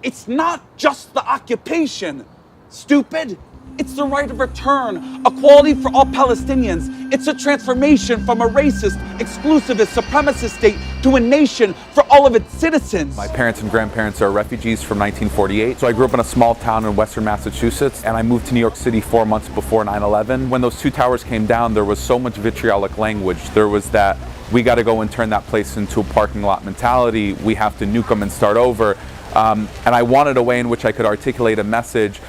It's not just the occupation, stupid. It's the right of return, equality for all Palestinians. It's a transformation from a racist, exclusivist, supremacist state to a nation for all of its citizens. My parents and grandparents are refugees from 1948. So I grew up in a small town in western Massachusetts, and I moved to New York City 4 months before 9/11. When those two towers came down, there was so much vitriolic language. There was that, we got to go and turn that place into a parking lot mentality. We have to nuke them and start over. And I wanted a way in which I could articulate a message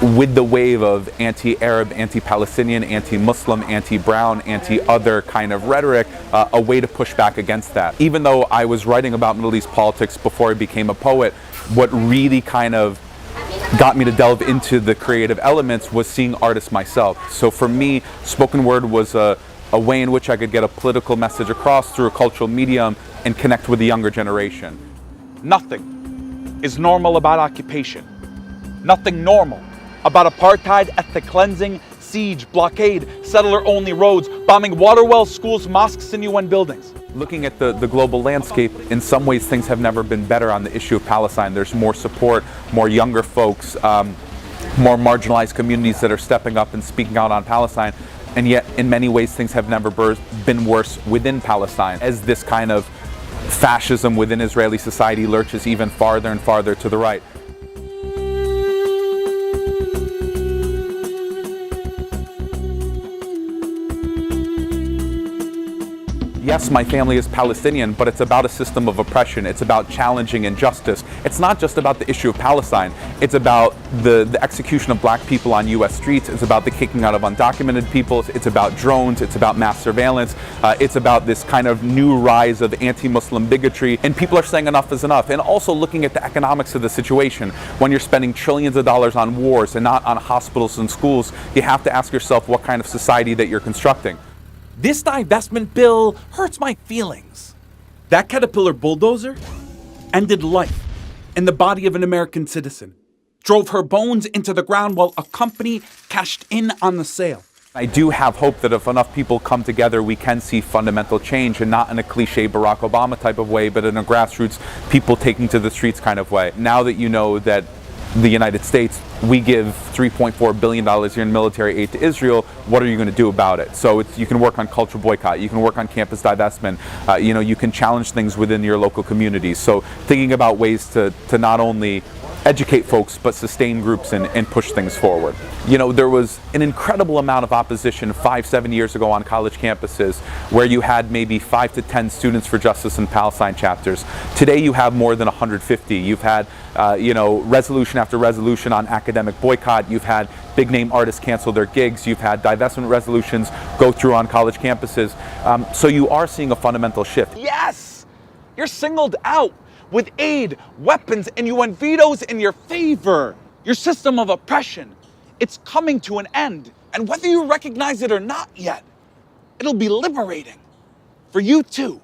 with the wave of anti-Arab, anti-Palestinian, anti-Muslim, anti-Brown, anti-other kind of rhetoric, a way to push back against that. Even though I was writing about Middle East politics before I became a poet, what really kind of got me to delve into the creative elements was seeing artists myself. So for me, spoken word was a way in which I could get a political message across through a cultural medium and connect with the younger generation. Nothing is normal about occupation. Nothing normal about apartheid, ethnic cleansing, siege, blockade, settler-only roads, bombing water wells, schools, mosques, and UN buildings. Looking at the global landscape, in some ways things have never been better on the issue of Palestine. There's more support, more younger folks, more marginalized communities that are stepping up and speaking out on Palestine. And yet, in many ways, things have never been worse within Palestine, as this kind of fascism within Israeli society lurches even farther and farther to the right. Yes, my family is Palestinian, but it's about a system of oppression. It's about challenging injustice. It's not just about the issue of Palestine. It's about the execution of black people on U.S. streets. It's about the kicking out of undocumented people. It's about drones. It's about mass surveillance. It's about this kind of new rise of anti-Muslim bigotry. And people are saying enough is enough. And also looking at the economics of the situation. When you're spending trillions of dollars on wars and not on hospitals and schools, you have to ask yourself what kind of society that you're constructing. This divestment bill hurts my feelings. That Caterpillar bulldozer ended life in the body of an American citizen, drove her bones into the ground while a company cashed in on the sale. I do have hope that if enough people come together, we can see fundamental change, and not in a cliche Barack Obama type of way, but in a grassroots, people taking to the streets kind of way. Now that you know that the United States, we give $3.4 billion a year in military aid to Israel, what are you going to do about it? So you can work on cultural boycott, you can work on campus divestment, you can challenge things within your local communities. So thinking about ways to not only educate folks, but sustain groups and push things forward. You know, there was an incredible amount of opposition 5-7 years ago on college campuses where you had maybe 5 to 10 Students for Justice in Palestine chapters. Today you have more than 150. You've had, resolution after resolution on academic boycott. You've had big name artists cancel their gigs. You've had divestment resolutions go through on college campuses. So you are seeing a fundamental shift. Yes! You're singled out with aid, weapons, and UN vetoes in your favor. Your system of oppression, it's coming to an end. And whether you recognize it or not yet, it'll be liberating for you too.